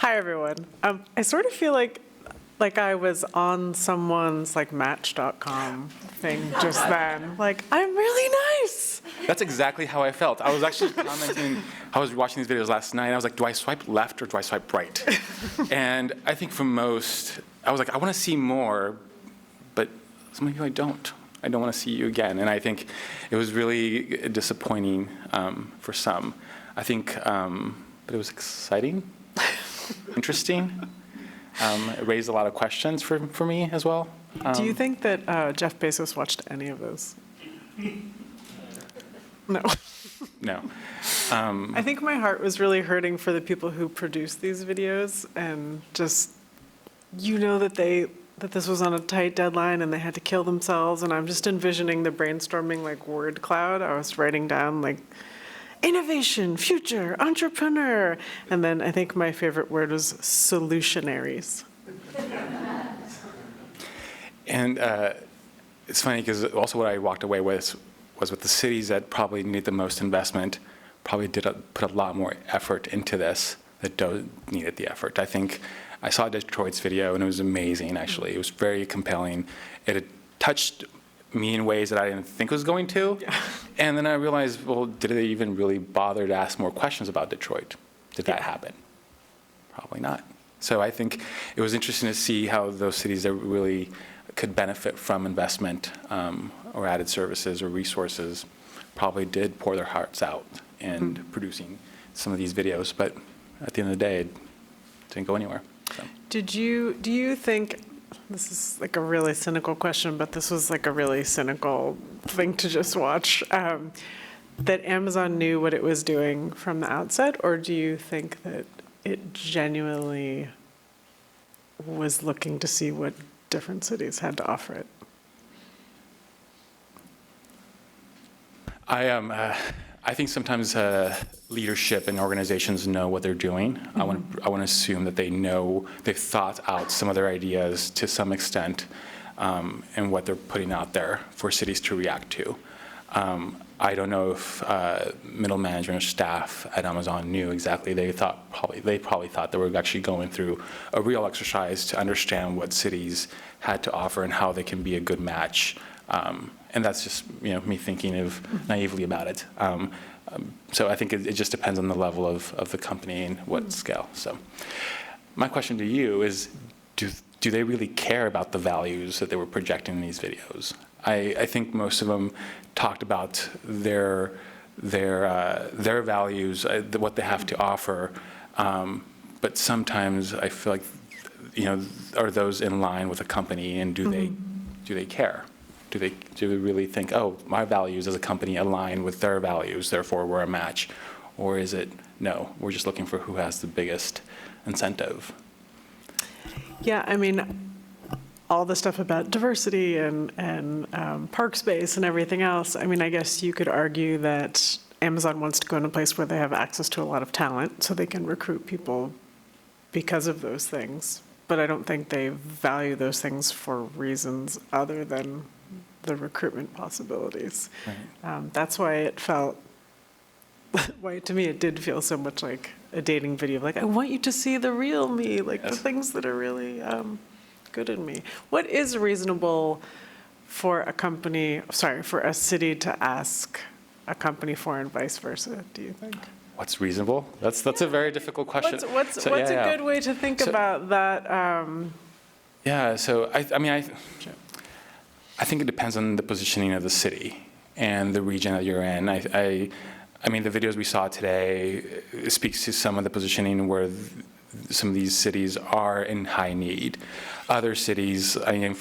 Hi, everyone. I sort of feel like I was on someone's like Match.com thing just then. Like, I'm really nice. That's exactly how I felt. I was actually commenting, I was watching these videos last night, and I was like, do I swipe left or do I swipe right? And I think for most, I was like, I want to see more, but some of you I don't. I don't want to see you again. And I think it was really disappointing for some. I think, but it was exciting, interesting. It raised a lot of questions for me as well. Do you think that Jeff Bezos watched any of those? No. No. I think my heart was really hurting for the people who produced these videos, and just, that this was on a tight deadline and they had to kill themselves, and I'm just envisioning the brainstorming like word cloud. I was writing down like innovation, future, entrepreneur, and then I think my favorite word was solutionaries. And it's funny because also what I walked away with was with the cities that probably need the most investment, probably put a lot more effort into this that needed the effort. I think I saw Detroit's video and it was amazing, actually. It was very compelling. It had touched me in ways that I didn't think it was going to. Yeah. And then I realized, well, did they even really bother to ask more questions about Detroit? Did that happen? Probably not. So I think it was interesting to see how those cities that really could benefit from investment or added services or resources probably did pour their hearts out in producing some of these videos. But at the end of the day, it didn't go anywhere. So. Do you think, this is like a really cynical question, but this was like a really cynical thing to just watch, that Amazon knew what it was doing from the outset, or do you think that it genuinely was looking to see what different cities had to offer it? I think sometimes leadership and organizations know what they're doing. Mm-hmm. I want to assume that they know, they've thought out some of their ideas to some extent, and what they're putting out there for cities to react to. I don't know if middle management or staff at Amazon knew exactly. They probably thought they were actually going through a real exercise to understand what cities had to offer and how they can be a good match. And that's just me thinking naively about it. So I think it just depends on the level of the company and what scale. So my question to you is, do they really care about the values that they were projecting in these videos? I think most of them talked about their values, what they have to offer, but sometimes I feel like, are those in line with a company, and do they care? Do they really think, oh, my values as a company align with their values, therefore we're a match? Or is it, no, we're just looking for who has the biggest incentive? Yeah, I mean, all the stuff about diversity and park space and everything else, I mean, I guess you could argue that Amazon wants to go in a place where they have access to a lot of talent so they can recruit people because of those things. But I don't think they value those things for reasons other than the recruitment possibilities. Right. That's why it felt, to me, it did feel so much like a dating video. Like, I want you to see the real me, like the things that are really good in me. What is reasonable for for a city to ask a company for and vice versa, do you think? What's reasonable? That's a very difficult question. What's a good way to think about that? I think it depends on the positioning of the city and the region that you're in. I mean, the videos we saw today speaks to some of the positioning where some of these cities are in high need. Other cities, I'm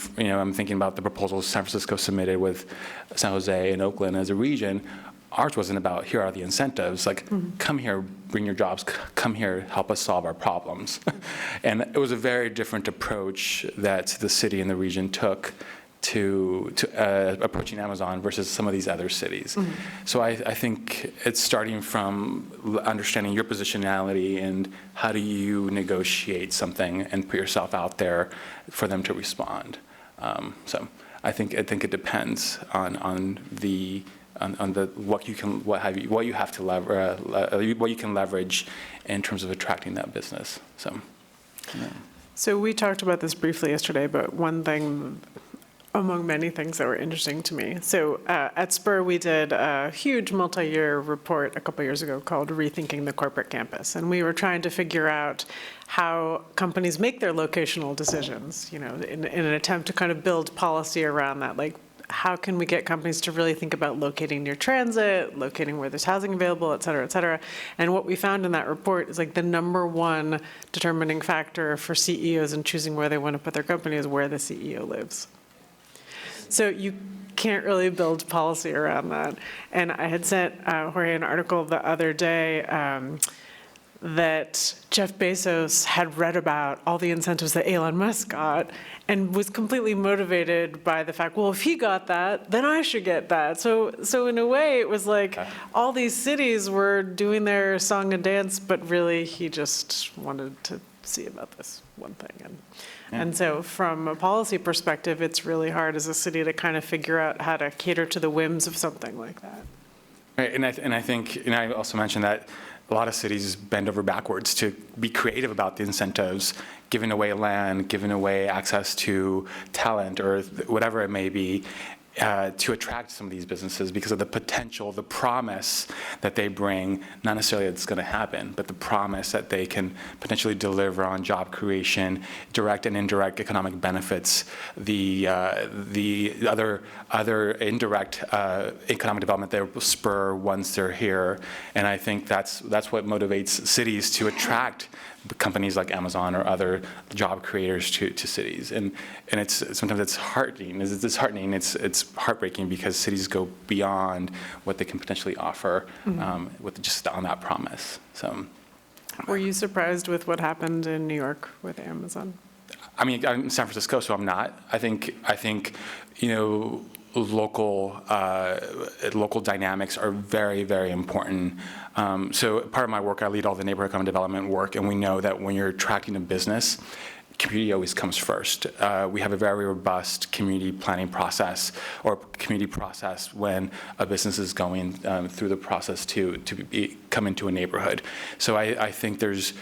thinking about the proposals San Francisco submitted with San Jose and Oakland as a region. Ours wasn't about, here are the incentives, like, come here, bring your jobs, come here, help us solve our problems. And it was a very different approach that the city and the region took to approaching Amazon versus some of these other cities. Mm-hmm. So I think it's starting from understanding your positionality and how do you negotiate something and put yourself out there for them to respond. So I think it depends on the what you can leverage in terms of attracting that business. So, yeah. So we talked about this briefly yesterday, but one thing among many things that were interesting to me. So at SPUR, we did a huge multi-year report a couple years ago called Rethinking the Corporate Campus. And we were trying to figure out how companies make their locational decisions, in an attempt to kind of build policy around that. Like, how can we get companies to really think about locating near transit, locating where there's housing available, et cetera, et cetera. And what we found in that report is like the #1 determining factor for CEOs in choosing where they want to put their company is where the CEO lives. So you can't really build policy around that. And I had sent Jorge an article the other day that Jeff Bezos had read about all the incentives that Elon Musk got and was completely motivated by the fact, well, if he got that, then I should get that. So in a way, it was like all these cities were doing their song and dance, but really he just wanted to see about this one thing. And so from a policy perspective, it's really hard as a city to kind of figure out how to cater to the whims of something like that. Right, and I think, and I also mentioned that a lot of cities bend over backwards to be creative about the incentives, giving away land, giving away access to talent or whatever it may be, to attract some of these businesses because of the potential, the promise that they bring, not necessarily it's going to happen, but the promise that they can potentially deliver on job creation, direct and indirect economic benefits, the other indirect economic development that will spur once they're here. And I think that's what motivates cities to attract companies like Amazon or other job creators to cities, and it's sometimes it's heartening. It's heartbreaking because cities go beyond what they can potentially offer with just on that promise. So, were you surprised with what happened in New York with Amazon? I mean, I'm in San Francisco, so I'm not. I think local dynamics are very, very important. So part of my work, I lead all the neighborhood economic development work, and we know that when you're attracting a business, community always comes first. We have a very robust community planning process or community process when a business is going through the process to come into a neighborhood. So I think there's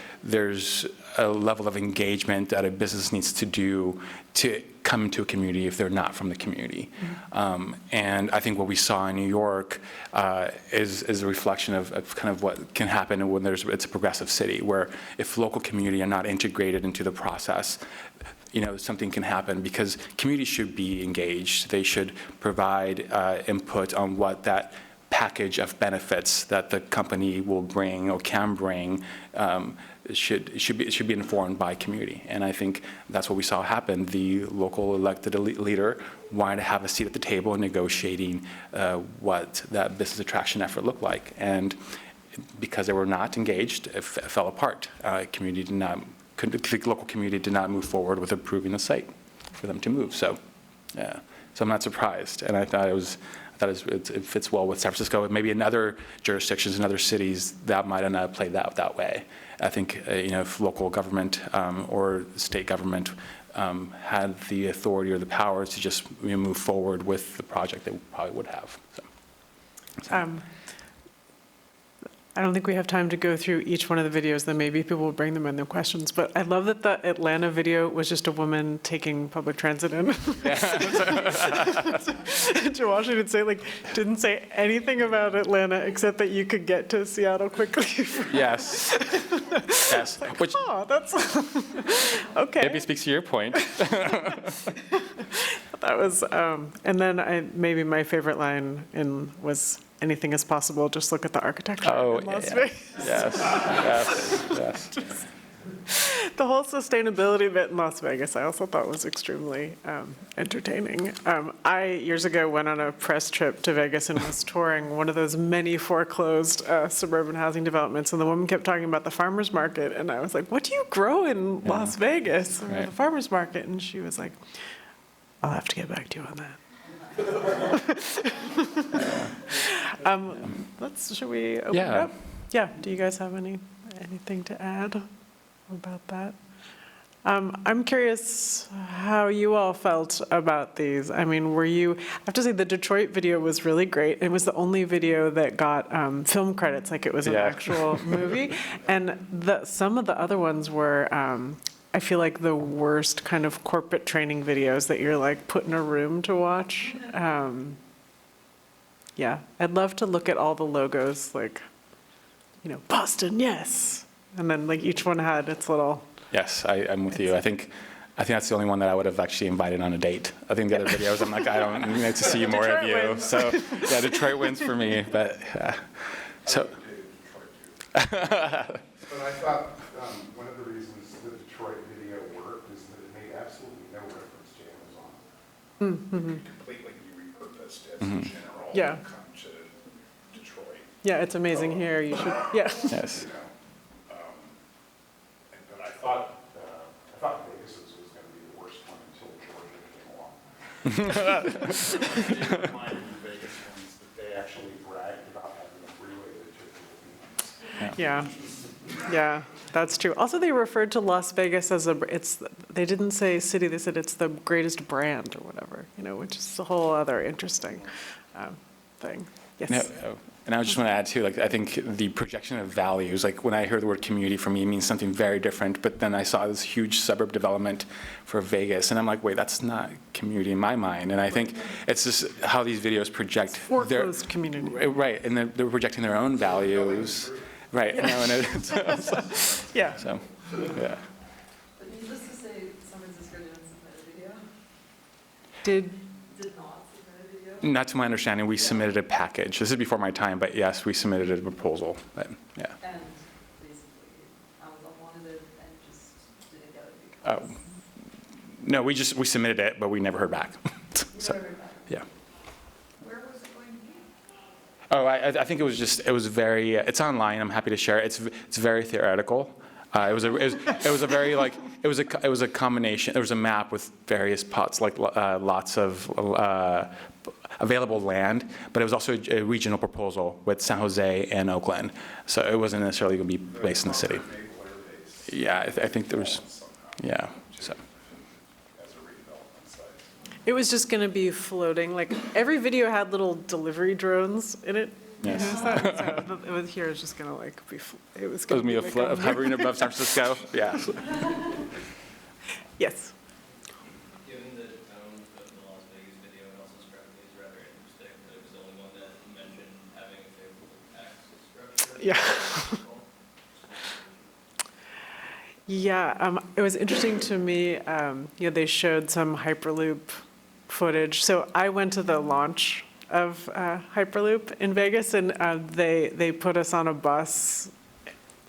a level of engagement that a business needs to do to come into a community if they're not from the community. And I think what we saw in New York is a reflection of kind of what can happen when it's a progressive city, where if local community are not integrated into the process, something can happen because communities should be engaged. They should provide input on what that package of benefits that the company will bring or can bring should be informed by community. And I think that's what we saw happen. The local elected leader wanted to have a seat at the table in negotiating what that business attraction effort looked like. And because they were not engaged, it fell apart. The local community did not move forward with approving the site for them to move. So, yeah. So I'm not surprised. And I thought it fits well with San Francisco. Maybe in other jurisdictions, in other cities, that might have not played out that way. I think if local government or state government had the authority or the power to just move forward with the project, they probably would have. So. I don't think we have time to go through each one of the videos, then maybe people will bring them in their questions. But I love that the Atlanta video was just a woman taking public transit in to Washington, didn't say anything about Atlanta except that you could get to Seattle quickly. Yes. Yes. Which, that's okay. Maybe speaks to your point. That was, and then maybe my favorite line was, anything is possible, just look at the architecture in Las Vegas. Yes. The whole sustainability bit in Las Vegas, I also thought was extremely entertaining. I, years ago, went on a press trip to Vegas and was touring one of those many foreclosed suburban housing developments, and the woman kept talking about the farmer's market, and I was like, what do you grow in Las Vegas? Right. The farmer's market, and she was like, I'll have to get back to you on that. Should we open it up? Yeah. Do you guys have anything to add about that? I'm curious how you all felt about these. I mean, I have to say the Detroit video was really great. It was the only video that got film credits, like it was an actual movie. And some of the other ones were, I feel like, the worst kind of corporate training videos that you're like put in a room to watch. Yeah, I'd love to look at all the logos, like, Boston, yes. And then like each one had its little. Yes, I'm with you. I think that's the only one that I would have actually invited on a date. I think the other videos, I'm like, I don't need to see more of you. Wins. So yeah, Detroit wins for me. But so. But I thought one of the reasons the Detroit video worked is that it made absolutely no reference to Amazon. Completely repurposed as a general come to Detroit. Yeah, it's amazing here. You should, yeah. Yes. But I thought Vegas was going to be the worst one until Jorge came along. Vegas ones that they actually bragged about having a freeway that took the Yeah, that's true. Also, they referred to Las Vegas as they didn't say city, they said it's the greatest brand or whatever, which is a whole other interesting thing. Yes. No, and I just want to add too, like, I think the projection of values, like when I hear the word community, for me, it means something very different. But then I saw this huge suburb development for Vegas, and I'm like, wait, that's not community in my mind. And I think it's just how these videos project Foreclosed community. Right, and they're projecting their own values. Right. Yeah. Yeah. So, yeah. But needless to say, San Francisco didn't submit a video. Did not submit a video. Not to my understanding, we submitted a package. This is before my time, but yes, we submitted a proposal. But, yeah. And basically, Amazon wanted it and just didn't get it because. No, we submitted it, but we never heard back. So, Never heard back. yeah. Where was it going to be? Oh, I think it was very, it's online, I'm happy to share it. It's very theoretical. It was a very, like, it was a combination, there was a map with various pots, like lots of available land, but it was also a regional proposal with San Jose and Oakland. So it wasn't necessarily going to be based in the city. Yeah, I think there was, yeah, so. It was just going to be floating. Like every video had little delivery drones in it. Yes. So it was here. It was just going to like be. It was It going was me to be like hovering above San Francisco. Yeah. Yes. Given the tone of the Las Vegas video, it also struck me as rather interesting that it was the only one that mentioned having a favorable tax structure. Yeah. Yeah. It was interesting to me. They showed some Hyperloop footage. So I went to the launch of Hyperloop in Vegas, and they put us on a bus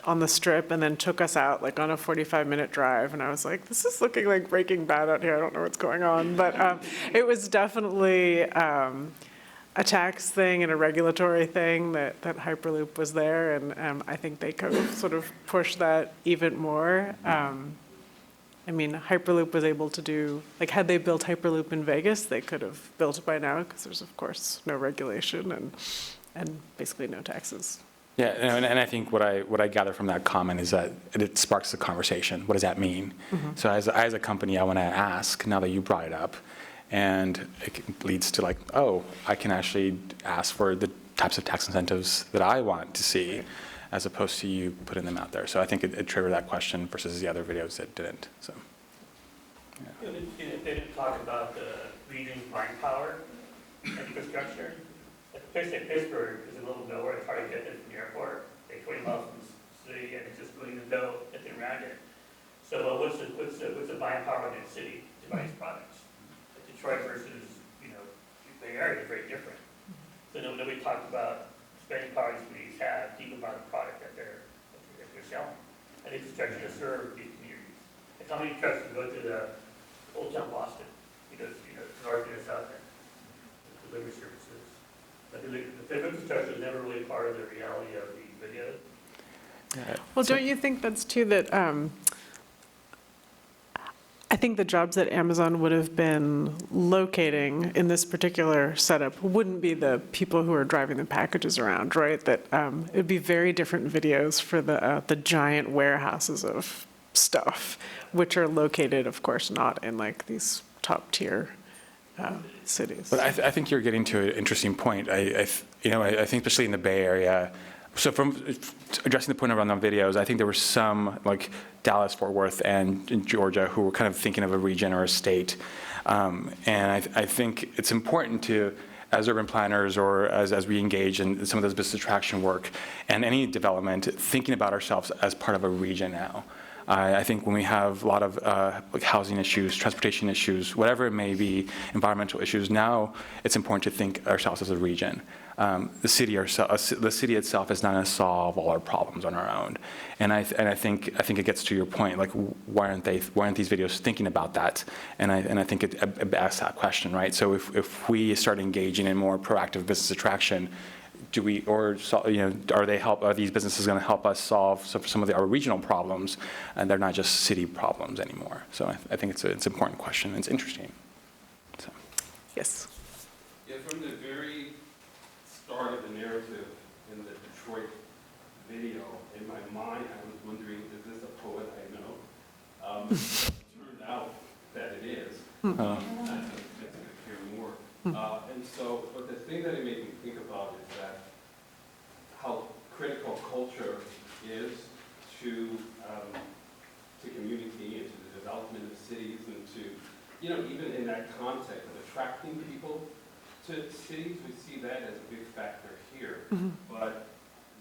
on the Strip and then took us out like on a 45-minute drive. And I was like, this is looking like Breaking Bad out here. I don't know what's going on. But it was definitely a tax thing and a regulatory thing that Hyperloop was there. And I think they could have sort of pushed that even more. I mean, Hyperloop was able to do, like, had they built Hyperloop in Vegas, they could have built it by now because there's, of course, no regulation and basically no taxes. Yeah, and I think what I gather from that comment is that it sparks the conversation. What does that mean? Mm-hmm. So as a company, I want to ask, now that you brought it up, and it leads to like, oh, I can actually ask for the types of tax incentives that I want to see, as opposed to you putting them out there. So I think it triggered that question versus the other videos that didn't. So, yeah. They didn't talk about the region buying power infrastructure. Like the place like Pittsburgh is in the middle of nowhere. It's hard to get there from the airport. Like 20 miles from the city, and it's just going to go at the around it. So what's the buying power in the city to buy these products? Like Detroit versus the Bay Area is very different. So nobody talked about spending power these communities have to even buy the product that they're selling. And infrastructure to serve these communities. Like how many trucks can go to the Old Town Boston? Because north and south end, delivery services. But the infrastructure is never really part of the reality of the video. Well, don't you think that's too that I think the jobs that Amazon would have been locating in this particular setup wouldn't be the people who are driving the packages around, right? That it would be very different videos for the giant warehouses of stuff, which are located, of course, not in like these top tier cities. But I think you're getting to an interesting point. I think especially in the Bay Area. So from addressing the point around the videos, I think there were some like Dallas, Fort Worth, and in Georgia who were kind of thinking of a region or a state. And I think it's important to, as urban planners or as we engage in some of this business attraction work and any development, thinking about ourselves as part of a region now. I think when we have a lot of like housing issues, transportation issues, whatever it may be, environmental issues, now it's important to think ourselves as a region. The city itself is not going to solve all our problems on our own, and I think it gets to your point. Like, why aren't these videos thinking about that? And I think it asks that question, right? So if we start engaging in more proactive business attraction, are these businesses going to help us solve some of our regional problems, and they're not just city problems anymore? So I think it's an important question. It's interesting. So. Yes. Yeah, from the very start of the narrative in the Detroit video, in my mind, I was wondering, is this a poet I know? Turned out that it is. I think I hear more. And so, but the thing that it made me think about is that how critical culture is to community and to the development of cities and to, even in that context of attracting people to cities, we see that as a big factor here. But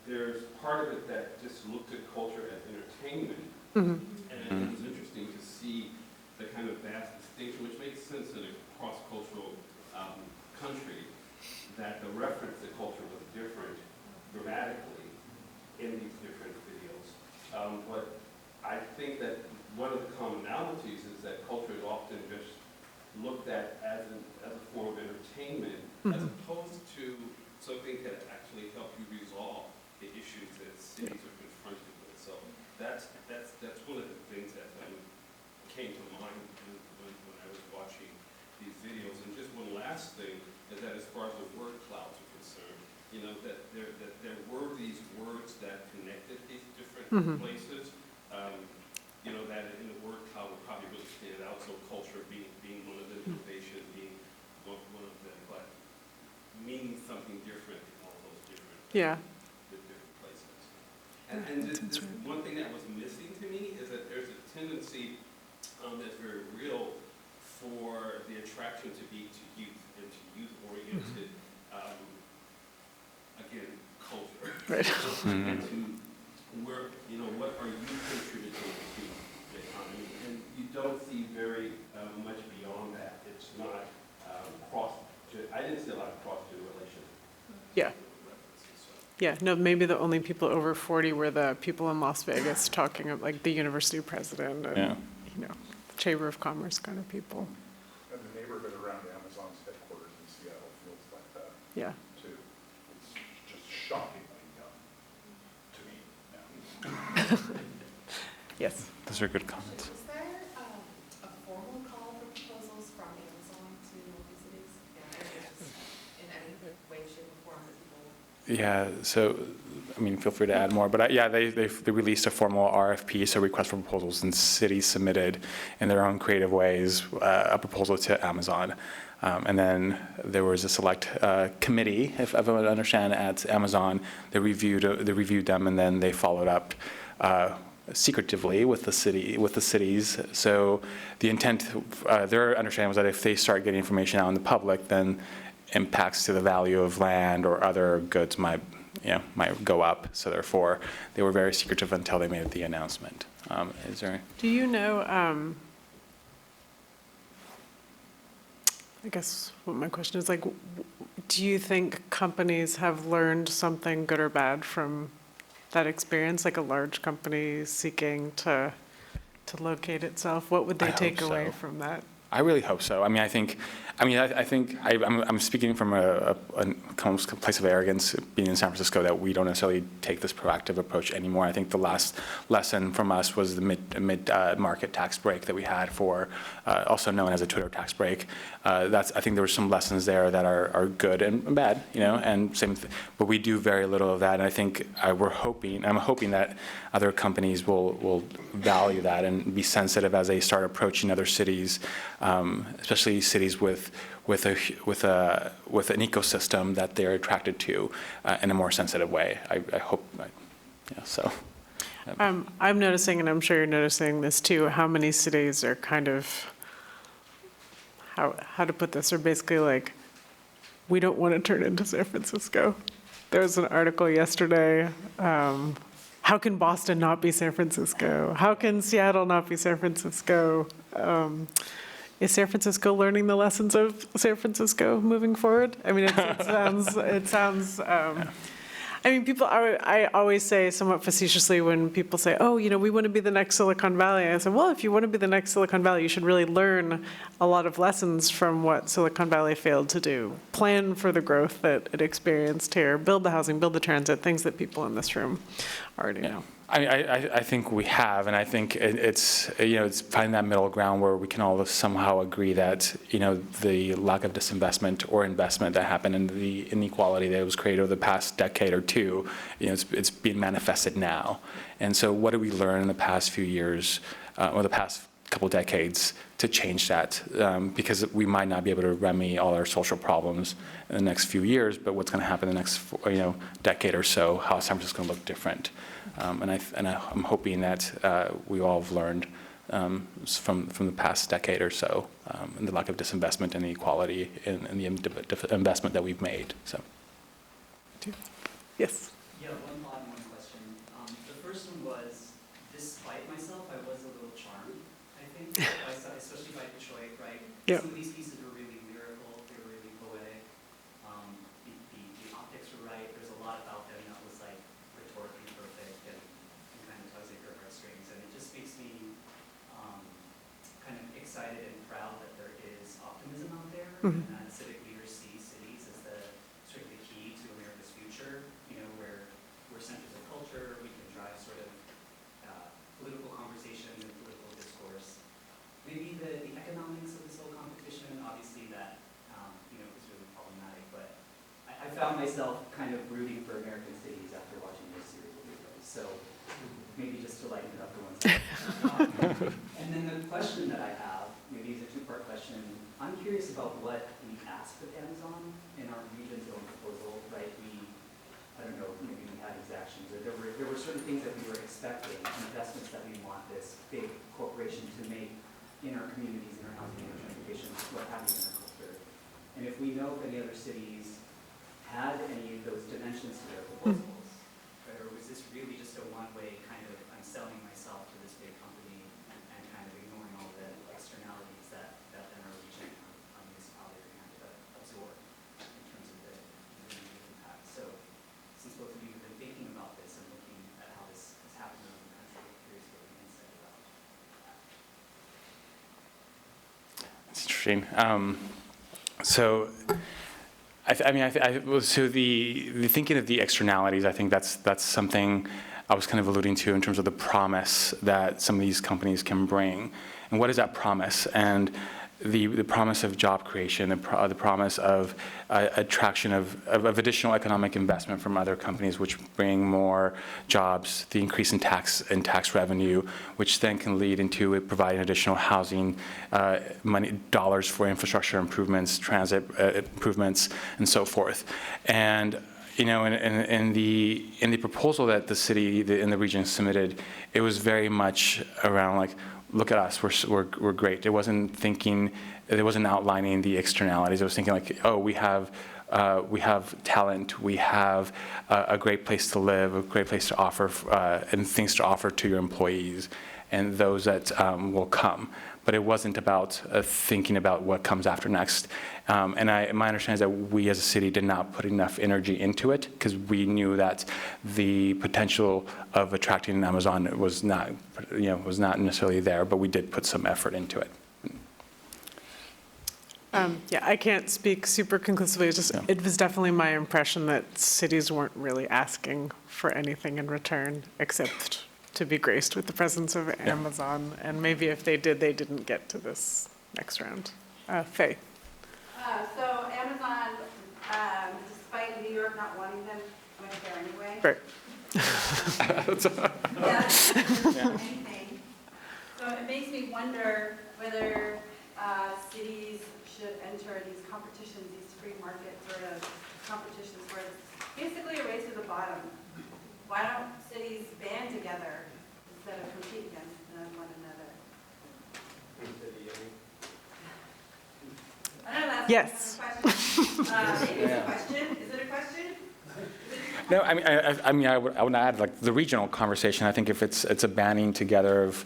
there's part of it that just looked at culture as entertainment. And it was interesting to see the kind of vast distinction, which makes sense in a cross-cultural country, that the reference to culture was different dramatically in these different videos. But I think that one of the commonalities is that culture is often just looked at as a form of entertainment, as opposed to something that actually help you resolve the issues that cities are confronted with. So that's one of the things that came to mind when I was watching these videos. And just one last thing is that as far as the word clouds are concerned, that there were these words that connected these different places. That in the word cloud would probably really stand out. So culture being one of them, innovation being one of them, but meaning something different in all those different places. And this one thing that was missing to me is that there's a tendency that's very real for the attraction to be to youth and to youth-oriented, again, culture. Right. And to where, what are you contributing to the economy? And you don't see very much beyond that. It's not I didn't see a lot of cross-generation. Yeah. Yeah, no, maybe the only people over 40 were the people in Las Vegas talking of like the university president and, the Chamber of Commerce kind of people. And the neighborhood around Amazon's headquarters in Seattle feels like that, Yeah. too. It's just shockingly young to me. Yes. Those are good comments. Was there a formal call for proposals from Amazon to cities? In any way, shape, or form that people? Yeah, so, feel free to add more, but they released a formal RFP, so request for proposals, and cities submitted in their own creative ways a proposal to Amazon. And then there was a select committee, if I understand, at Amazon. They reviewed them, and then they followed up secretively with the cities. So the intent, their understanding was that if they start getting information out in the public, then impacts to the value of land or other goods might go up. So therefore, they were very secretive until they made the announcement. Is there? Do you know, I guess what my question is, like, do you think companies have learned something good or bad from that experience, like a large company seeking to locate itself? What would they I take hope away so. from that? I really hope so. I mean, I think I'm speaking from a place of arrogance, being in San Francisco, that we don't necessarily take this proactive approach anymore. I think the last lesson from us was the mid-market tax break that we had for, also known as a Twitter tax break. I think there were some lessons there that are good and bad, and but we do very little of that. And I think I'm hoping that other companies will value that and be sensitive as they start approaching other cities, especially cities with an ecosystem that they're attracted to in a more sensitive way. I hope, so. I'm noticing, and I'm sure you're noticing this too, how many cities are kind of, how to put this, are basically like, we don't want to turn into San Francisco. There was an article yesterday, how can Boston not be San Francisco? How can Seattle not be San Francisco? Is San Francisco learning the lessons of San Francisco moving forward? I mean, it sounds. I mean, I always say somewhat facetiously when people say, oh, we want to be the next Silicon Valley. I say, well, if you want to be the next Silicon Valley, you should really learn a lot of lessons from what Silicon Valley failed to do. Plan for the growth that it experienced here, build the housing, build the transit, things that people in this room already know. I think we have, and I think it's finding that middle ground where we can all somehow agree that the lack of disinvestment or investment that happened and the inequality that was created over the past decade or two, it's being manifested now. And so, what did we learn in the past few years or the past couple decades to change that? Because we might not be able to remedy all our social problems in the next few years, but what's going to happen in the next decade or so? How San Francisco is going to look different? And I'm hoping that we all have learned from the past decade or so, and the lack of disinvestment and inequality in the investment that we've made. So, yes. Yeah, one thought and one question. The first one was, despite myself, I was a little charmed, I think, especially by Detroit, right? Yeah. Some of these pieces were really lyrical, they were really poetic. The optics were right. There's a lot about them that was like rhetorically perfect and kind of tugs at your heartstrings. And it just makes me kind of excited and proud that there is optimism out there, and that civic leaders see cities as the sort of the key to America's future. Where we're centers of culture, we can drive sort of political conversations and political discourse. Maybe the economics of this whole competition, obviously that is really problematic, but I found myself kind of rooting for American cities after watching this series of videos. So maybe just to lighten it up for one second. And then the question that I have, maybe it's a two-part question. I'm curious about what we asked of Amazon in our region's own proposal, right? I don't know, maybe we had exactions, or there were certain things that we were expecting, investments that we want this big corporation to make in our communities, in our housing, in our transportation, what have you, in our culture. And if we know if any other cities had any of those dimensions to their proposals, right, or was this really just a one-way kind of, I'm selling myself to this big company and kind of ignoring all the externalities that then our region or municipality are going to have to absorb in terms of the impact. So, since both of you have been thinking about this and looking at how this has happened around the country, I'm curious what you can say about that. it's interesting. So, so the thinking of the externalities, I think that's something I was kind of alluding to in terms of the promise that some of these companies can bring, and what is that promise? And the promise of job creation, the promise of attraction of additional economic investment from other companies, which bring more jobs, the increase in tax revenue, which then can lead into providing additional housing, dollars for infrastructure improvements, transit improvements, and so forth. And in the proposal that the city in the region submitted, it was very much around like, look at us, we're great. It wasn't outlining the externalities. It was thinking like, oh, we have talent, we have a great place to live, a great place to offer, and things to offer to your employees, and those that will come. But it wasn't about thinking about what comes after next. And my understanding is that we as a city did not put enough energy into it because we knew that the potential of attracting an Amazon was not necessarily there, but we did put some effort into it. Yeah, I can't speak super conclusively. It's just, Yeah. it was definitely my impression that cities weren't really asking for anything in return except to be graced with the presence of Amazon. And maybe if they did, they didn't get to this next round. Faye. So Amazon, despite New York not wanting them, went there anyway. Right. Anything. So it makes me wonder whether cities should enter these competitions, these free market sort of competitions where it's basically a race to the bottom. Why don't cities band together instead of compete against one another? I don't know, that's Yes. a question. Maybe it's a question. Is it a question? No, I would add, like, the regional conversation. I think if it's a banding together of,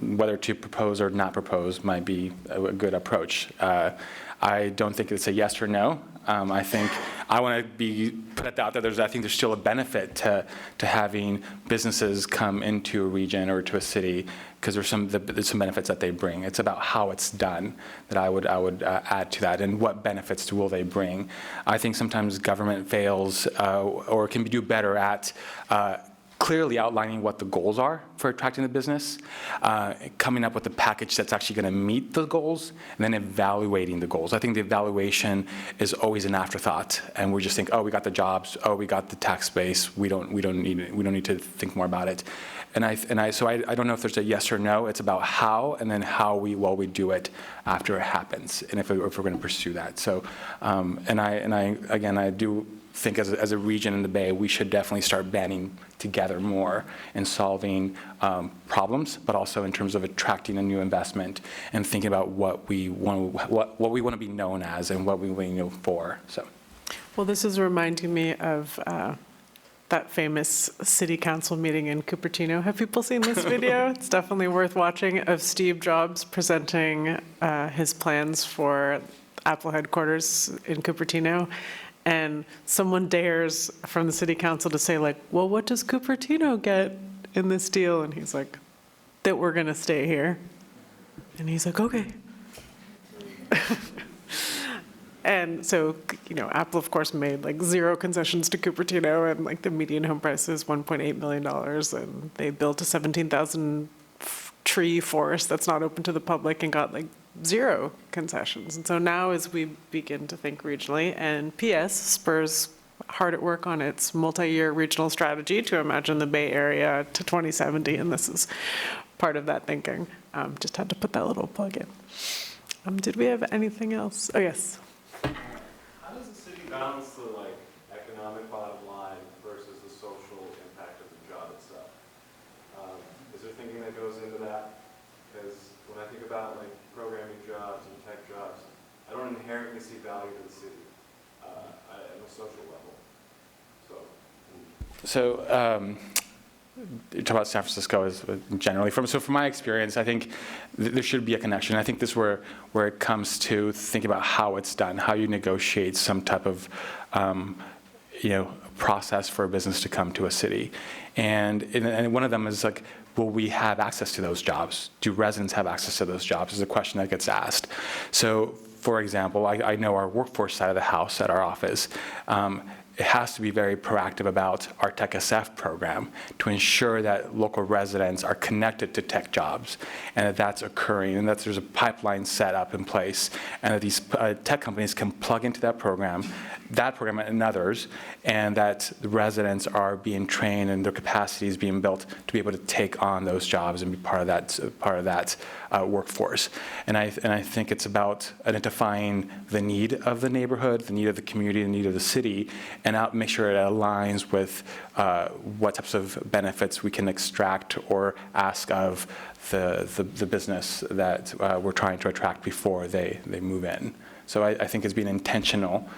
whether to propose or not propose might be a good approach. I don't think it's a yes or no. I think I want to put it out there. I think there's still a benefit to having businesses come into a region or to a city because there's some benefits that they bring. It's about how it's done that I would add to that, and what benefits will they bring. I think sometimes government fails or can do better at clearly outlining what the goals are for attracting the business, coming up with a package that's actually going to meet the goals, and then evaluating the goals. I think the evaluation is always an afterthought, and we just think, oh, we got the jobs, oh, we got the tax base, we don't need to think more about it. So I don't know if there's a yes or no. It's about how, and then how we do it after it happens, and if we're going to pursue that. So, I do think as a region in the Bay, we should definitely start banding together more in solving problems, but also in terms of attracting a new investment and thinking about what we want to be known as and what we want to know for. So, Well, this is reminding me of that famous city council meeting in Cupertino. Have people seen this video? It's definitely worth watching, of Steve Jobs presenting his plans for Apple headquarters in Cupertino. And someone dares from the city council to say, like, well, what does Cupertino get in this deal? And he's like, that we're going to stay here. And he's like, okay. And so, Apple, of course, made like 0 concessions to Cupertino, and like the median home price is $1.8 million. And they built a 17,000 tree forest that's not open to the public and got like 0 concessions. And so now as we begin to think regionally, and PS, SPUR's hard at work on its multi-year regional strategy to imagine the Bay Area to 2070, and this is part of that thinking. Just had to put that little plug in. Did we have anything else? Oh, yes. How does the city balance the economic bottom line versus the social impact of the job itself? Is there thinking that goes into that? Because when I think about programming jobs and tech jobs, I don't inherently see value to the city at a social level. So you talk about San Francisco as generally. From my experience, I think there should be a connection. I think this is where it comes to thinking about how it's done, how you negotiate some type of process for a business to come to a city. And one of them is like, will we have access to those jobs? Do residents have access to those jobs is a question that gets asked. So, for example, I know our workforce side of the house at our office, it has to be very proactive about our Tech SF program to ensure that local residents are connected to tech jobs, and that that's occurring, and that there's a pipeline set up in place, and that these tech companies can plug into that program and others, and that the residents are being trained and their capacity is being built to be able to take on those jobs and be part of that workforce. And I think it's about identifying the need of the neighborhood, the need of the community, the need of the city, and make sure it aligns with what types of benefits we can extract or ask of the business that we're trying to attract before they move in. So I think it's being intentional,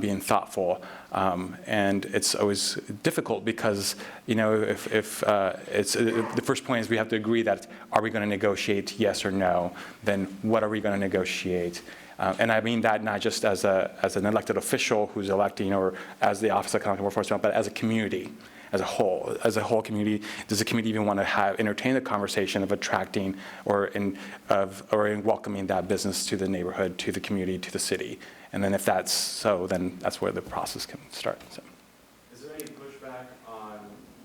being thoughtful, and it's always difficult because if it's the first point is we have to agree that are we going to negotiate yes or no? Then what are we going to negotiate? And I mean that not just as an elected official who's electing or as the Office of Economic Workforce, but as a community. as a whole community? Does the community even want to entertain the conversation of attracting or in welcoming that business to the neighborhood, to the community, to the city? And then if that's so, then that's where the process can start. So. Is there any pushback on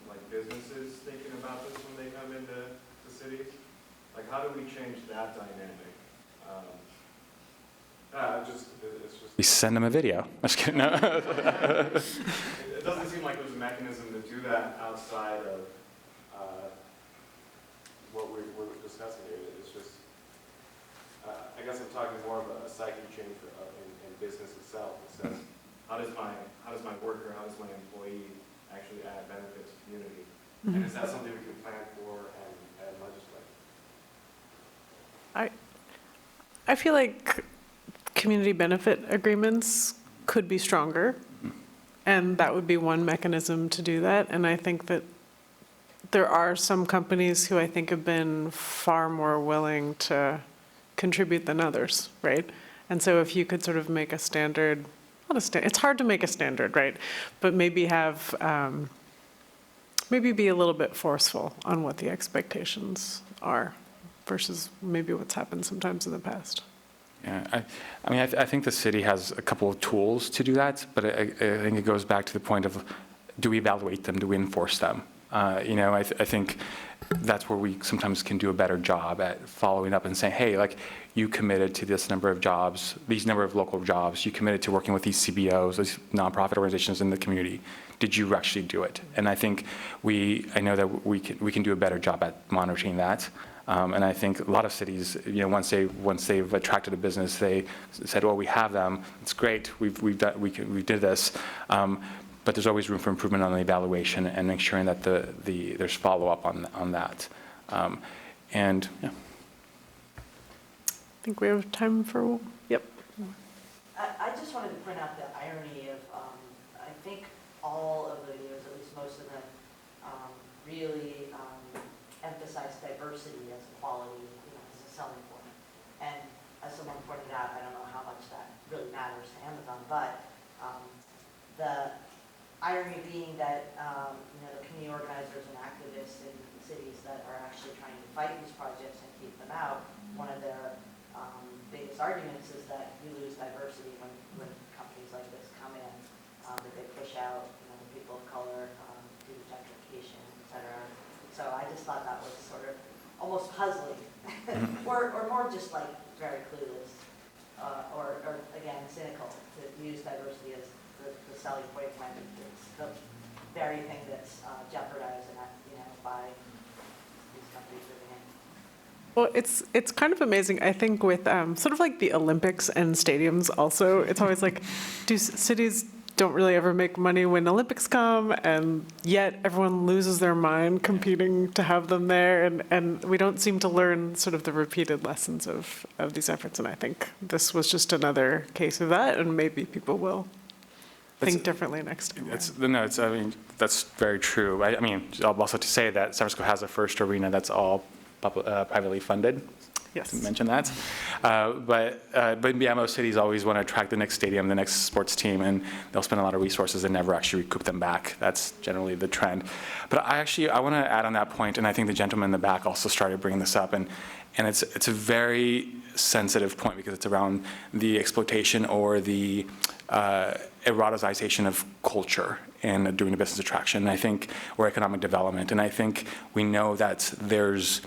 like businesses thinking about this when they come into the cities? Like, how do we change that dynamic? We send them a video. I'm just kidding. No. It doesn't seem like there's a mechanism to do that outside of what we're discussing here. It's just, I guess I'm talking more of a psyche change in business itself. It says, how does my worker, how does my employee actually add benefit to the community? And is that something we can plan for and legislate? I feel like community benefit agreements could be stronger, and that would be one mechanism to do that. And I think that there are some companies who I think have been far more willing to contribute than others, right? And so if you could sort of make a standard, it's hard to make a standard, right? But maybe have, maybe be a little bit forceful on what the expectations are versus maybe what's happened sometimes in the past. Yeah, I think the city has a couple of tools to do that, but I think it goes back to the point of, do we evaluate them? Do we enforce them? I think that's where we sometimes can do a better job at following up and saying, hey, like, you committed to this number of jobs, these number of local jobs, you committed to working with these CBOs, these nonprofit organizations in the community. Did you actually do it? And I think I know that we can do a better job at monitoring that. And I think a lot of cities, once they've attracted a business, they said, well, we have them. It's great. We did this. But there's always room for improvement on the evaluation and ensuring that there's follow-up on that. And yeah. I think we have time for, yep. I just wanted to point out the irony of, I think all of the videos, at least most of them, really emphasize diversity as a quality, as a selling point. And as someone pointed out, I don't know how much that really matters to Amazon, but the irony being that the community organizers and activists in cities that are actually trying to fight these projects and keep them out, one of their biggest arguments is that you lose diversity when companies like this come in, that they push out people of color due to gentrification, et cetera. So I just thought that was sort of almost puzzling, or more just like very clueless, or again, cynical to use diversity as the selling point when it's the very thing that's jeopardized by these companies moving in. Well, it's kind of amazing. I think with sort of like the Olympics and stadiums also, it's always like, cities don't really ever make money when Olympics come, and yet everyone loses their mind competing to have them there, and we don't seem to learn sort of the repeated lessons of these efforts. And I think this was just another case of that, and maybe people will think differently next time. That's very true. I mean, also to say that San Francisco has a first arena that's all privately funded. Yes. To mention that. But most cities always want to attract the next stadium, the next sports team, and they'll spend a lot of resources and never actually recoup them back. That's generally the trend. But I want to add on that point, and I think the gentleman in the back also started bringing this up, and it's a very sensitive point because it's around the exploitation or the eroticization of culture and doing a business attraction, I think, or economic development. And I think we know that there's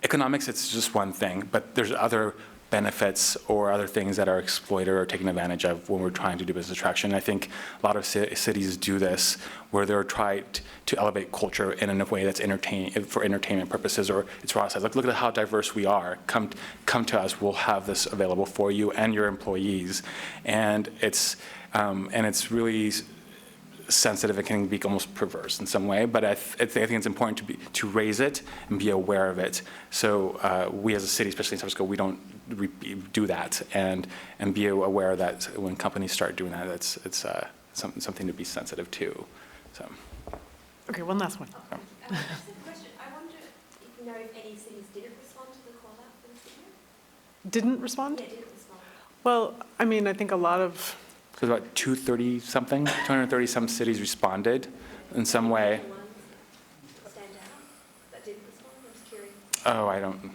economics, it's just one thing, but there's other benefits or other things that are exploited or taken advantage of when we're trying to do business attraction. I think a lot of cities do this where they're trying to elevate culture in a way that's entertaining for entertainment purposes, or it's raw size. Like, look at how diverse we are. Come to us. We'll have this available for you and your employees, and it's really sensitive. It can be almost perverse in some way, but I think it's important to raise it and be aware of it. So we as a city, especially in San Francisco, we don't do that, and be aware that when companies start doing that, it's something to be sensitive to. So. Okay, one last one. Just a question. I wonder if you know if any cities didn't respond to the call out for this video? Didn't respond? Yeah, didn't respond. Well, I mean, I think a lot of So about 230-something, 230-some cities responded in some way. Stand out that didn't respond, I'm just curious. Oh, I don't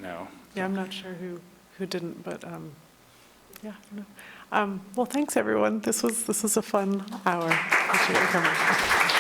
know. Yeah, I'm not sure who didn't, but yeah, I don't know. Well, thanks everyone. This was a fun hour. Appreciate you coming.